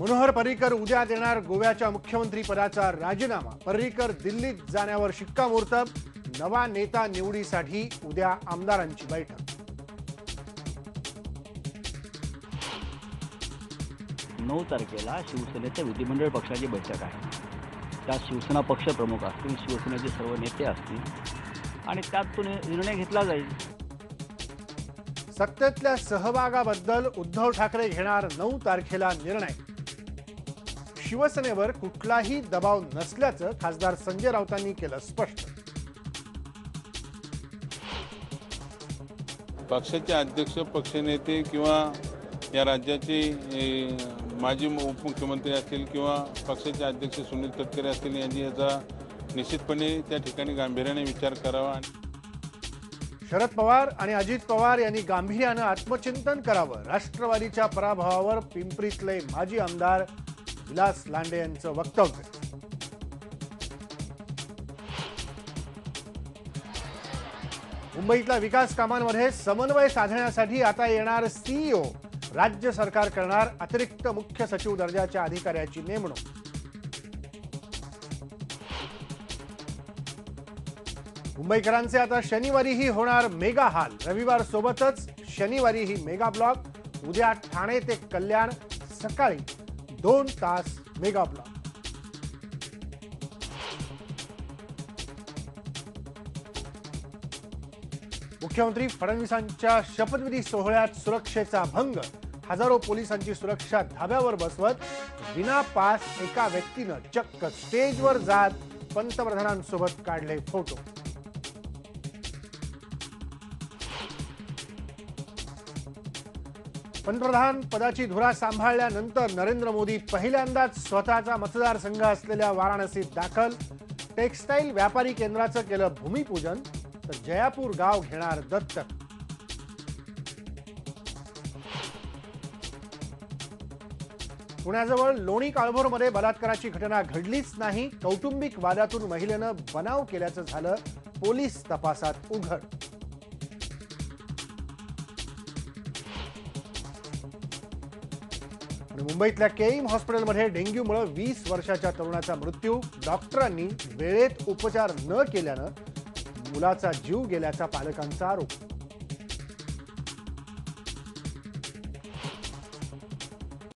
मनोहर पर्रीकर उद्या देणार गोव्याच्या मुख्यमंत्री पदाचा राजीनामा। पर्रीकर दिल्लीत जाण्यावर शिक्कामोर्तब। नवा नेता निवडीसाठी उद्या आमदारांची बैठक। 9 तारखेला शिवसेनेच्या विधिमंडळ पक्षाची बैठक आहे। त्यात शिवसेना पक्ष प्रमुख असतील, शिवसेनेचे सर्व नेते असतील आणि त्यात तो निर्णय घेतला जाईल। सत्तेतल्या सहभागाबद्दल उद्धव ठाकरे घेणार 9 तारखेला निर्णय। शिवसेनेवर कुठलाही दबाव नसल्याचं खासदार संजय राऊतांनी केलं स्पष्ट। पक्षाचे अध्यक्ष, पक्षनेते किंवा या राज्याचे माजी उपमुख्यमंत्री असतील किंवा पक्षाचे अध्यक्ष सुनील तटकरे असतील यांनी याचा निश्चितपणे त्या ठिकाणी गांभीर्याने विचार करावा। शरद पवार आणि अजित पवार यांनी गांभीर्यानं आत्मचिंतन करावं। राष्ट्रवादीच्या पराभवावर पिंपरीतले माजी आमदार विलास लांडे यांचं वक्तव्य। मुंबईतल्या विकास कामांमध्ये समन्वय साधण्यासाठी आता येणार सीईओ। राज्य सरकार करणार अतिरिक्त मुख्य सचिव दर्जाच्या अधिकाऱ्याची नेमणूक। मुंबईकरांचे आता शनिवारीही होणार मेगा हाल। रविवार सोबतच शनिवारीही मेगा ब्लॉक। उद्या ठाणे ते कल्याण सकाळी 2 तास मेगा ब्लॉक। मुख्यमंत्री फडणवीसांच्या शपथविधी सोहळ्यात सुरक्षेचा भंग। हजारो पोलिसांची सुरक्षा धाब्यावर बसवत विना पास एका व्यक्तीनं चक्क स्टेजवर जात पंतप्रधानांसोबत काढले फोटो। पंतप्रधान पदाची धुरा सांभाळल्यानंतर नरेंद्र मोदी पहिल्यांदाच स्वतःचा मतदारसंघ असलेल्या वाराणसीत दाखल। टेक्सटाईल व्यापारी केंद्राचं केलं भूमिपूजन, तर जयापूर गाव घेणार दत्तक। पुण्याजवळ लोणी काळभोरमध्ये बलात्काराची घटना घडलीच नाही। कौटुंबिक वादातून महिलेनं बनाव केल्याचं झालं पोलीस तपासात उघड। मुंबईतल्या केईम हॉस्पिटलमध्ये डेंग्यूमुळे 20 वर्षाच्या तरुणाचा मृत्यू। डॉक्टरांनी वेळेत उपचार न केल्यानं मुलाचा जीव गेल्याचा पालकांचा आरोप।